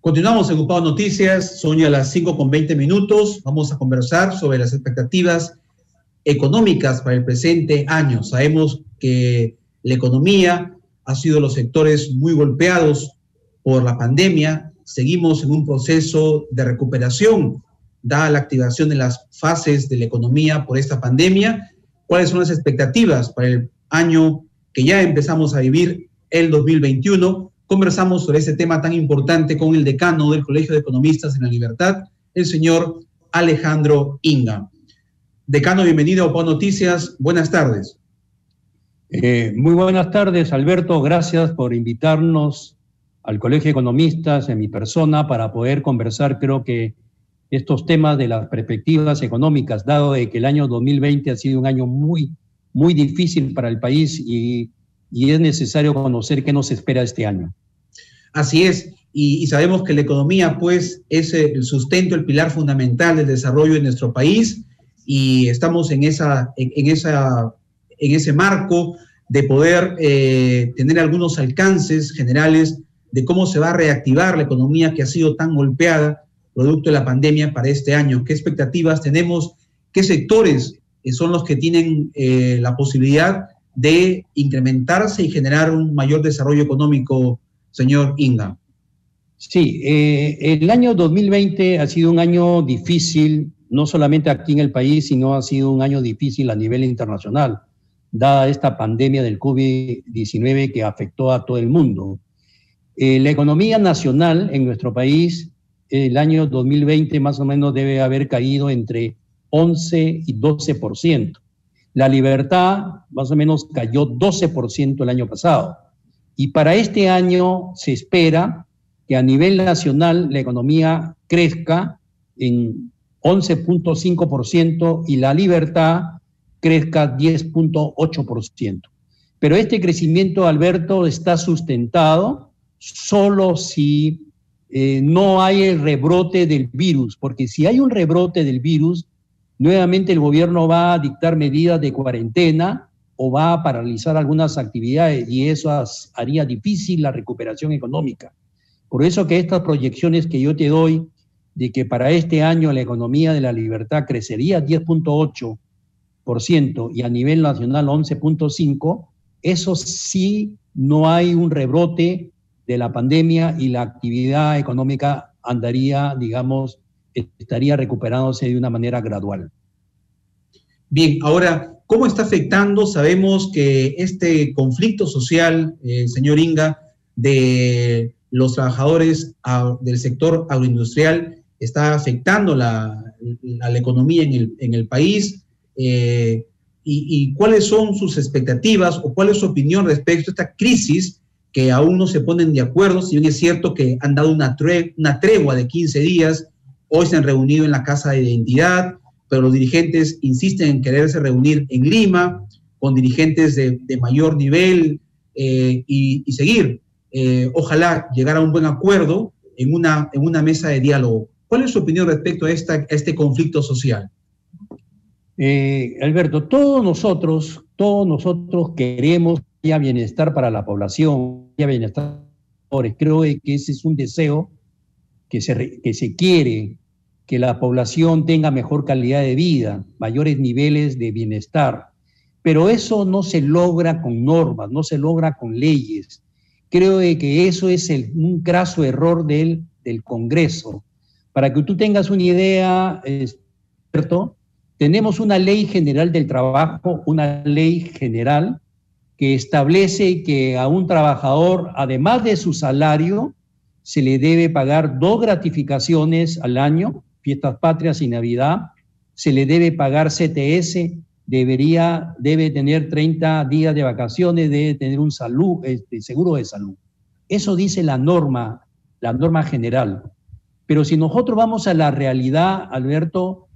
Continuamos en Ocupado Noticias, son ya las 5:20. Vamos a conversar sobre las expectativas económicas para el presente año. Sabemos que la economía ha sido de los sectores muy golpeados por la pandemia. Seguimos en un proceso de recuperación, dada la activación de las fases de la economía por esta pandemia. ¿Cuáles son las expectativas para el año que ya empezamos a vivir, el 2021? Conversamos sobre este tema tan importante con el decano del Colegio de Economistas en La Libertad, el señor Alejandro Inga. Decano, bienvenido a Ocupado Noticias. Buenas tardes. Muy buenas tardes, Alberto. Gracias por invitarnos al Colegio de Economistas, en mi persona, para poder conversar, creo que estos temas de las perspectivas económicas, dado de que el año 2020 ha sido un año muy difícil para el país y es necesario conocer qué nos espera este año. Así es, y sabemos que la economía, pues, es el sustento, el pilar fundamental del desarrollo de nuestro país, y estamos en ese marco de poder tener algunos alcances generales de cómo se va a reactivar la economía que ha sido tan golpeada producto de la pandemia para este año. ¿Qué expectativas tenemos? ¿Qué sectores son los que tienen la posibilidad de incrementarse y generar un mayor desarrollo económico, señor Inga? Sí, el año 2020 ha sido un año difícil, no solamente aquí en el país, sino ha sido un año difícil a nivel internacional, dada esta pandemia del COVID-19 que afectó a todo el mundo. La economía nacional en nuestro país, el año 2020 más o menos debe haber caído entre 11 y 12%. La Libertad más o menos cayó 12% el año pasado. Y para este año se espera que a nivel nacional la economía crezca en 11.5% y la Libertad crezca 10.8%. Pero este crecimiento, Alberto, está sustentado solo si no hay el rebrote del virus, porque si hay un rebrote del virus, nuevamente el gobierno va a dictar medidas de cuarentena o va a paralizar algunas actividades y eso haría difícil la recuperación económica. Por eso que estas proyecciones que yo te doy de que para este año la economía de la Libertad crecería 10.8% y a nivel nacional 11.5%, eso sí no hay un rebrote de la pandemia y la actividad económica andaría, digamos, estaría recuperándose de una manera gradual. Bien, ahora, ¿cómo está afectando? Sabemos que este conflicto social, señor Inga, de los trabajadores del sector agroindustrial está afectando la economía en el país. ¿Y cuáles son sus expectativas o cuál es su opinión respecto a esta crisis que aún no se ponen de acuerdo? Si bien es cierto que han dado una tregua de 15 días, hoy se han reunido en la Casa de Identidad, pero los dirigentes insisten en quererse reunir en Lima, con dirigentes de mayor nivel y seguir. Ojalá llegar a un buen acuerdo en una mesa de diálogo. ¿Cuál es su opinión respecto a este conflicto social? Alberto, todos nosotros queremos que haya bienestar para la población, que haya bienestar. Creo que ese es un deseo que se quiere, que la población tenga mejor calidad de vida, mayores niveles de bienestar. Pero eso no se logra con normas, no se logra con leyes. Creo que eso es un craso error del Congreso. Para que tú tengas una idea, ¿cierto? Tenemos una ley general del trabajo, una ley general que establece que a un trabajador, además de su salario, se le debe pagar 2 gratificaciones al año, fiestas patrias y Navidad, se le debe pagar CTS, debe tener 30 días de vacaciones, debe tener un seguro de salud. Eso dice la norma general. Pero si nosotros vamos a la realidad, Alberto,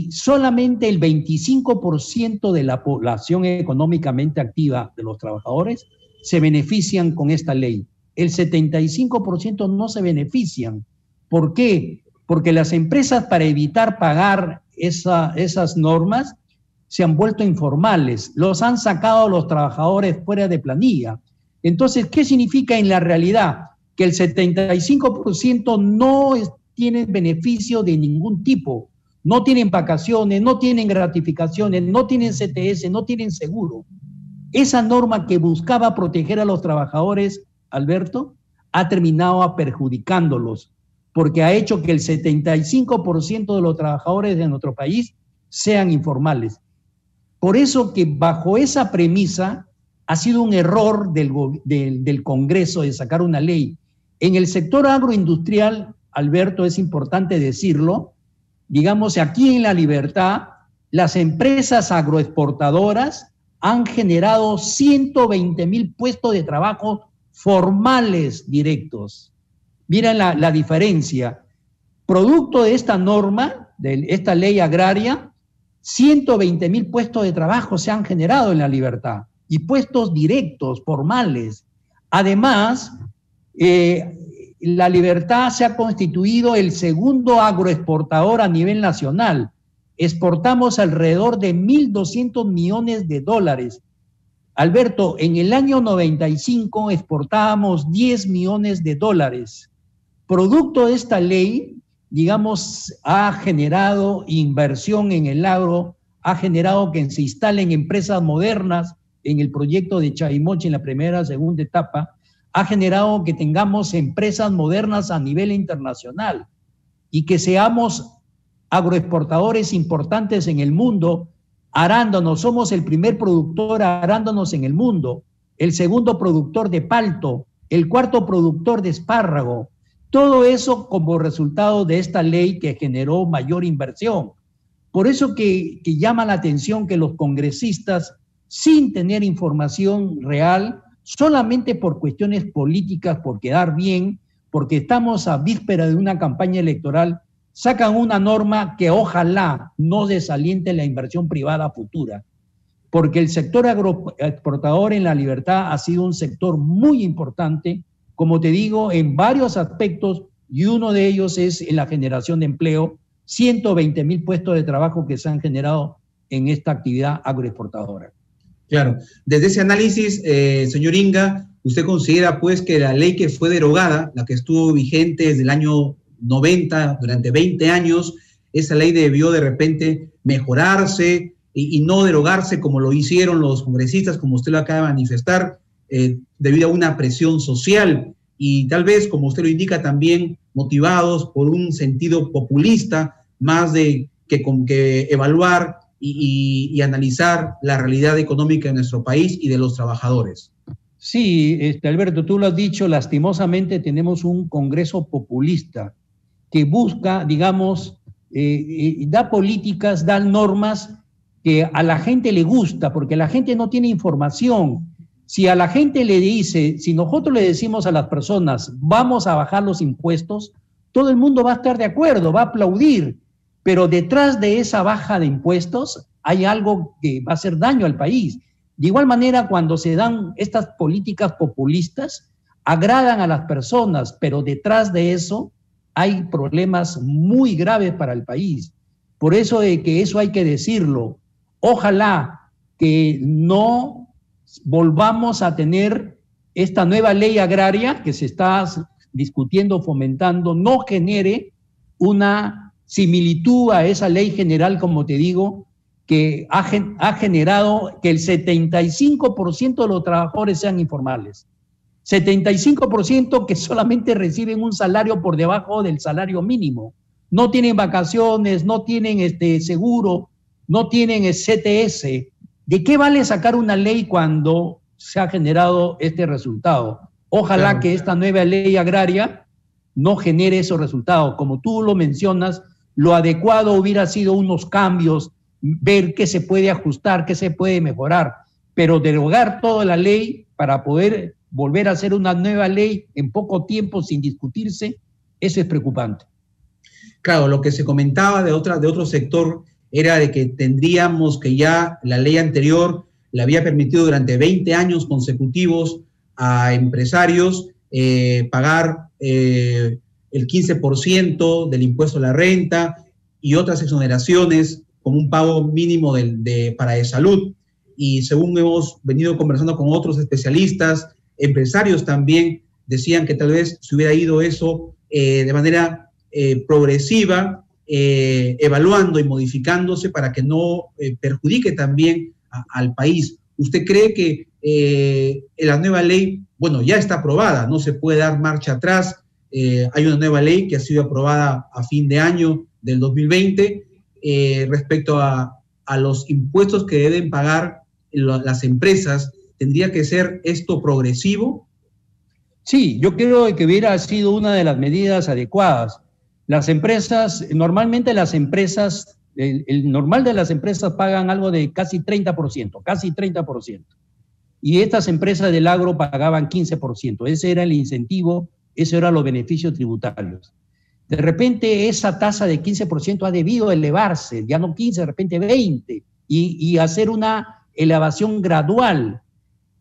solamente el 25% de la población económicamente activa de los trabajadores se benefician con esta ley. El 75% no se benefician. ¿Por qué? Porque las empresas, para evitar pagar esas normas, se han vuelto informales, los han sacado a los trabajadores fuera de planilla. Entonces, ¿qué significa en la realidad? que el 75% no tienen beneficio de ningún tipo. No tienen vacaciones, no tienen gratificaciones, no tienen CTS, no tienen seguro. Esa norma que buscaba proteger a los trabajadores, Alberto, ha terminado perjudicándolos, porque ha hecho que el 75% de los trabajadores de nuestro país sean informales. Por eso que bajo esa premisa ha sido un error del Congreso de sacar una ley. En el sector agroindustrial, Alberto, es importante decirlo, digamos, aquí en La Libertad, las empresas agroexportadoras han generado 120,000 puestos de trabajo formales directos. Miren la diferencia. Producto de esta norma, de esta ley agraria, 120,000 puestos de trabajo se han generado en La Libertad y puestos directos, formales. Además, La Libertad se ha constituido el segundo agroexportador a nivel nacional. Exportamos alrededor de 1.200 millones de dólares. Alberto, en el año 95 exportábamos 10 millones de dólares. Producto de esta ley, digamos, ha generado inversión en el agro, ha generado que se instalen empresas modernas en el proyecto de Chavimochi en la primera, segunda etapa, ha generado que tengamos empresas modernas a nivel internacional y que seamos agroexportadores importantes en el mundo. Arándanos, somos el primer productor de arándanos en el mundo, el segundo productor de palto, el cuarto productor de espárrago. Todo eso como resultado de esta ley que generó mayor inversión. Por eso que llama la atención que los congresistas, sin tener información real, solamente por cuestiones políticas, por quedar bien, porque estamos a víspera de una campaña electoral, sacan una norma que ojalá no desaliente la inversión privada futura, porque el sector agroexportador en La Libertad ha sido un sector muy importante, como te digo, en varios aspectos, y uno de ellos es en la generación de empleo, 120,000 puestos de trabajo que se han generado en esta actividad agroexportadora. Claro, desde ese análisis, señor Inga, ¿usted considera pues que la ley que fue derogada, la que estuvo vigente desde el año 90, durante 20 años, esa ley debió de repente mejorarse y no derogarse como lo hicieron los congresistas, como usted lo acaba de manifestar, debido a una presión social y tal vez, como usted lo indica, también motivados por un sentido populista, más de que evaluar y analizar la realidad económica de nuestro país y de los trabajadores? Sí, Alberto, tú lo has dicho, lastimosamente tenemos un Congreso populista que busca, digamos, da políticas, da normas que a la gente le gusta, porque la gente no tiene información. Si a la gente le dice, si nosotros le decimos a las personas, vamos a bajar los impuestos, todo el mundo va a estar de acuerdo, va a aplaudir, pero detrás de esa baja de impuestos hay algo que va a hacer daño al país. De igual manera, cuando se dan estas políticas populistas, agradan a las personas, pero detrás de eso hay problemas muy graves para el país. Por eso que eso hay que decirlo. Ojalá que no volvamos a tener esta nueva ley agraria que se está discutiendo, fomentando, no genere una similitud a esa ley general, como te digo, que ha generado que el 75% de los trabajadores sean informales. 75% que solamente reciben un salario por debajo del salario mínimo. No tienen vacaciones, no tienen seguro, no tienen CTS. ¿De qué vale sacar una ley cuando se ha generado este resultado? Ojalá claro que esta nueva ley agraria no genere esos resultados. Como tú lo mencionas, lo adecuado hubiera sido unos cambios, ver qué se puede ajustar, qué se puede mejorar, pero derogar toda la ley para poder volver a hacer una nueva ley en poco tiempo sin discutirse, eso es preocupante. Claro, lo que se comentaba de otro sector era de que tendríamos que ya la ley anterior le había permitido durante 20 años consecutivos a empresarios pagar el 15% del impuesto a la renta y otras exoneraciones como un pago mínimo para de salud. Y según hemos venido conversando con otros especialistas, empresarios también, decían que tal vez se hubiera ido eso de manera progresiva, evaluando y modificándose para que no perjudique también al país. ¿Usted cree que la nueva ley, bueno, ya está aprobada, no se puede dar marcha atrás? Hay una nueva ley que ha sido aprobada a fin de año del 2020 respecto a los impuestos que deben pagar las empresas. ¿Tendría que ser esto progresivo? Sí, yo creo que hubiera sido una de las medidas adecuadas. Las empresas, normalmente las empresas, el normal de las empresas pagan algo de casi 30%, casi 30%. Y estas empresas del agro pagaban 15%. Ese era el incentivo, esos eran los beneficios tributarios. De repente esa tasa de 15% ha debido elevarse, ya no 15, de repente 20, y hacer una elevación gradual.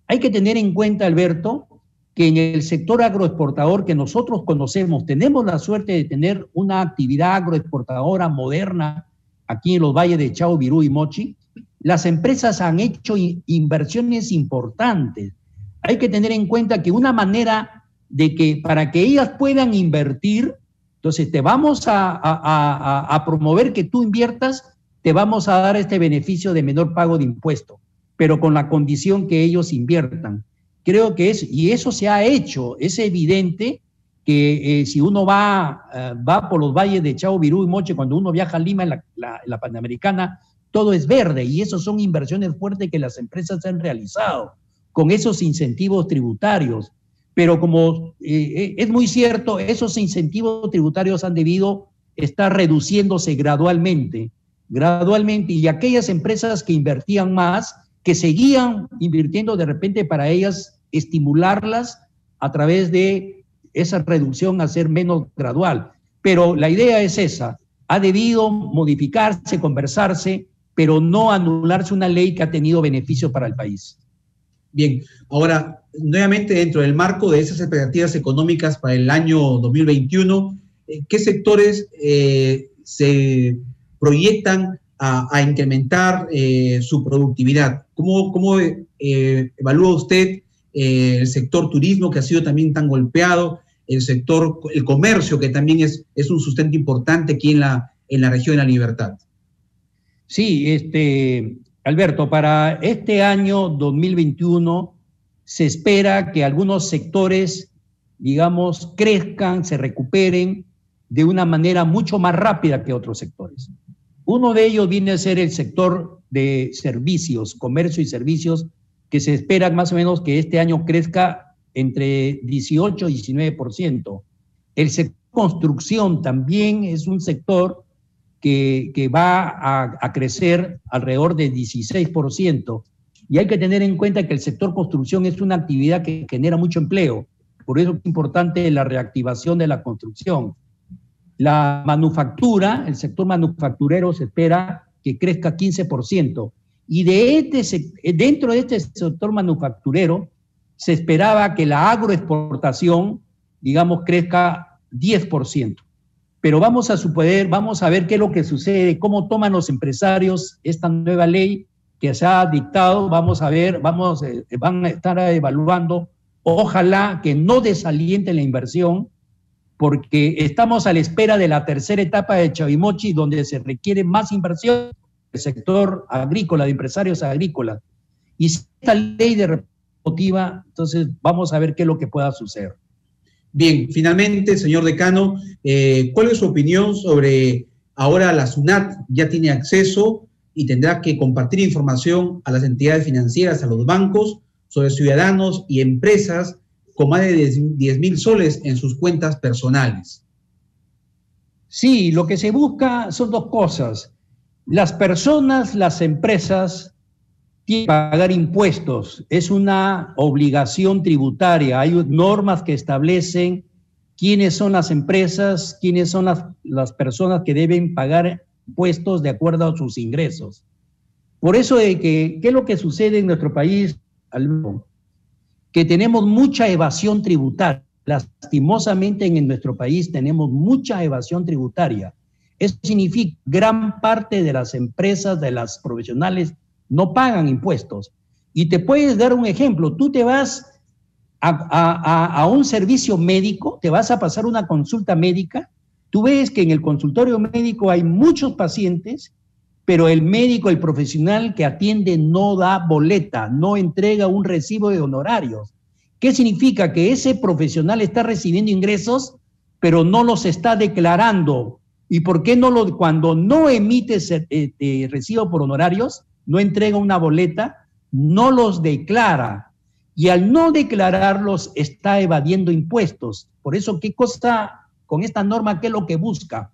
Hay que tener en cuenta, Alberto, que en el sector agroexportador que nosotros conocemos, tenemos la suerte de tener una actividad agroexportadora moderna aquí en los valles de Chao, Virú y Mochi. Las empresas han hecho inversiones importantes. Hay que tener en cuenta que una manera de que para que ellas puedan invertir, entonces te vamos a promover que tú inviertas, te vamos a dar este beneficio de menor pago de impuestos, pero con la condición que ellos inviertan. Creo que y eso se ha hecho. Es evidente que si uno va por los valles de Chao, Virú y Moche, cuando uno viaja a Lima en la Panamericana, todo es verde, y eso son inversiones fuertes que las empresas han realizado con esos incentivos tributarios. Pero como es muy cierto, esos incentivos tributarios han debido estar reduciéndose gradualmente, y aquellas empresas que invertían más, que seguían invirtiendo, de repente para ellas estimularlas a través de esa reducción a ser menos gradual. Pero la idea es esa, ha debido modificarse, conversarse, pero no anularse una ley que ha tenido beneficio para el país. Bien, ahora, nuevamente dentro del marco de esas expectativas económicas para el año 2021, ¿qué sectores se proyectan a incrementar su productividad? ¿Cómo evalúa usted el sector turismo, que ha sido también tan golpeado, el comercio, que también es un sustento importante aquí en la región de La Libertad? Sí, Alberto, para este año 2021 se espera que algunos sectores, digamos, crezcan, se recuperen de una manera mucho más rápida que otros sectores. Uno de ellos viene a ser el sector de servicios, comercio y servicios, que se espera más o menos que este año crezca entre 18 y 19%. El sector construcción también es un sector que va a crecer alrededor de 16%. Y hay que tener en cuenta que el sector construcción es una actividad que genera mucho empleo. Por eso es importante la reactivación de la construcción. La manufactura, el sector manufacturero se espera que crezca 15%. Y dentro de este sector manufacturero se esperaba que la agroexportación, digamos, crezca 10%. Pero vamos a ver qué es lo que sucede, cómo toman los empresarios esta nueva ley que se ha dictado. Vamos a ver, van a estar evaluando. Ojalá que no desaliente la inversión, porque estamos a la espera de la tercera etapa de Chavimochi, donde se requiere más inversión del sector agrícola, de empresarios agrícolas. Y si esta ley de motiva, entonces vamos a ver qué es lo que pueda suceder. Bien, finalmente, señor decano, ¿cuál es su opinión sobre ahora la SUNAT ya tiene acceso y tendrá que compartir información a las entidades financieras, a los bancos, sobre ciudadanos y empresas con más de 10.000 soles en sus cuentas personales? Sí, lo que se busca son dos cosas. Las personas, las empresas tienen que pagar impuestos. Es una obligación tributaria. Hay normas que establecen quiénes son las empresas, quiénes son las personas que deben pagar impuestos de acuerdo a sus ingresos. Por eso, ¿qué es lo que sucede en nuestro país? Que tenemos mucha evasión tributaria. Lastimosamente en nuestro país tenemos mucha evasión tributaria. Eso significa que gran parte de las empresas, de las profesionales, no pagan impuestos. Y te puedes dar un ejemplo. Tú te vas a un servicio médico, te vas a pasar una consulta médica, tú ves que en el consultorio médico hay muchos pacientes, pero el médico, el profesional que atiende no da boleta, no entrega un recibo de honorarios. ¿Qué significa? Que ese profesional está recibiendo ingresos, pero no los está declarando. ¿Y por qué no cuando no emite recibo por honorarios, no entrega una boleta, no los declara? Y al no declararlos está evadiendo impuestos. Por eso, ¿qué cosa con esta norma? ¿Qué es lo que busca?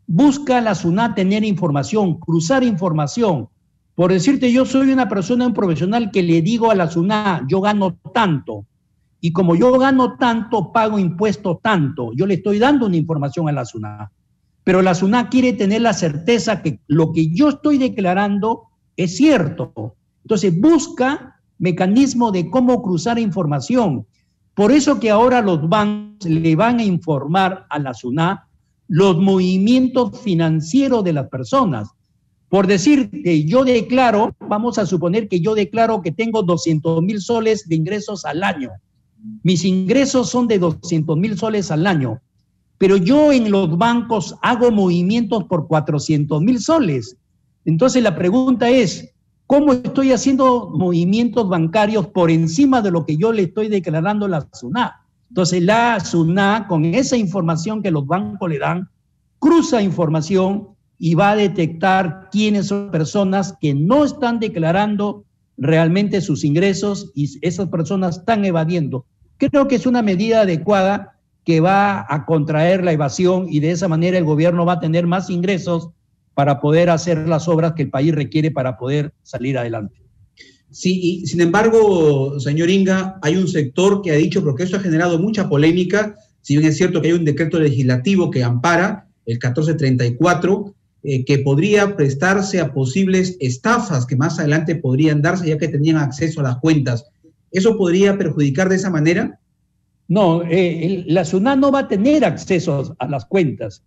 Busca la SUNAT tener información, cruzar información. Por decirte, yo soy una persona, un profesional que le digo a la SUNAT, yo gano tanto. Y como yo gano tanto, pago impuestos tanto. Yo le estoy dando una información a la SUNAT. Pero la SUNAT quiere tener la certeza que lo que yo estoy declarando es cierto. Entonces busca mecanismo de cómo cruzar información. Por eso que ahora los bancos le van a informar a la SUNAT los movimientos financieros de las personas. Por decir que yo declaro, vamos a suponer que yo declaro que tengo 200,000 soles de ingresos al año. Mis ingresos son de 200,000 soles al año, pero yo en los bancos hago movimientos por 400,000 soles. Entonces la pregunta es, ¿cómo estoy haciendo movimientos bancarios por encima de lo que yo le estoy declarando a la SUNAT? Entonces la SUNAT, con esa información que los bancos le dan, cruza información y va a detectar quiénes son personas que no están declarando realmente sus ingresos y esas personas están evadiendo. Creo que es una medida adecuada que va a contraer la evasión y de esa manera el gobierno va a tener más ingresos para poder hacer las obras que el país requiere para poder salir adelante. Sí, y sin embargo, señor Inga, hay un sector que ha dicho, porque eso ha generado mucha polémica, si bien es cierto que hay un decreto legislativo que ampara, el 1434, que podría prestarse a posibles estafas que más adelante podrían darse ya que tenían acceso a las cuentas. ¿Eso podría perjudicar de esa manera? No, la SUNAT no va a tener acceso a las cuentas.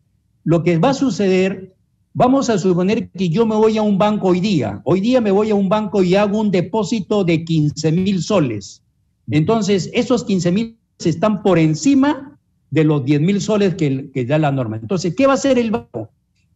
Lo que va a suceder, vamos a suponer que yo me voy a un banco hoy día me voy a un banco y hago un depósito de 15,000 soles. Entonces, esos 15,000 están por encima de los 10,000 soles que da la norma. Entonces, ¿qué va a hacer el banco?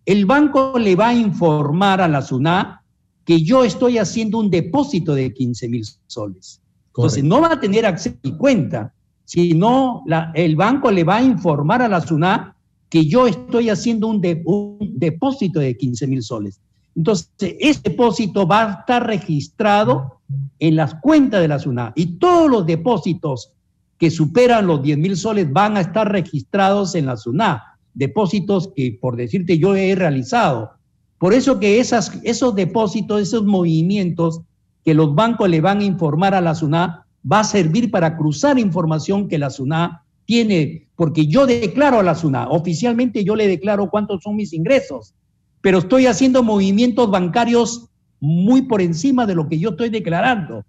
El banco le va a informar a la SUNAT que yo estoy haciendo un depósito de 15,000 soles. Entonces, correcto, no va a tener acceso a mi cuenta, sino el banco le va a informar a la SUNAT que yo estoy haciendo un depósito de 15,000 soles. Entonces, ese depósito va a estar registrado en las cuentas de la SUNAT y todos los depósitos que superan los 10,000 soles van a estar registrados en la SUNAT, depósitos que, por decirte, yo he realizado. Por eso que esos depósitos, esos movimientos que los bancos le van a informar a la SUNAT, va a servir para cruzar información que la SUNAT tiene, porque yo declaro a la SUNAT, oficialmente yo le declaro cuántos son mis ingresos, pero estoy haciendo movimientos bancarios muy por encima de lo que yo estoy declarando.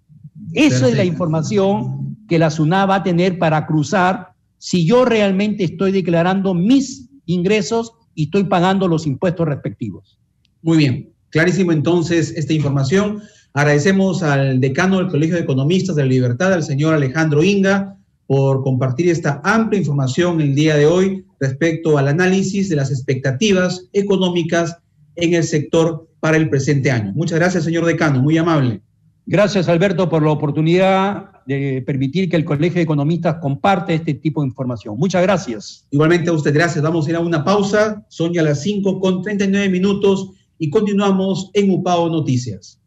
Esa es la información que la SUNAT va a tener para cruzar si yo realmente estoy declarando mis ingresos y estoy pagando los impuestos respectivos. Muy bien, clarísimo entonces esta información. Agradecemos al decano del Colegio de Economistas de la Libertad, al señor Alejandro Inga, por compartir esta amplia información el día de hoy respecto al análisis de las expectativas económicas en el sector para el presente año. Muchas gracias, señor decano, muy amable. Gracias, Alberto, por la oportunidad de permitir que el Colegio de Economistas comparte este tipo de información. Muchas gracias. Igualmente a usted, gracias. Vamos a ir a una pausa, son ya las 5:39 y continuamos en UPAO Noticias.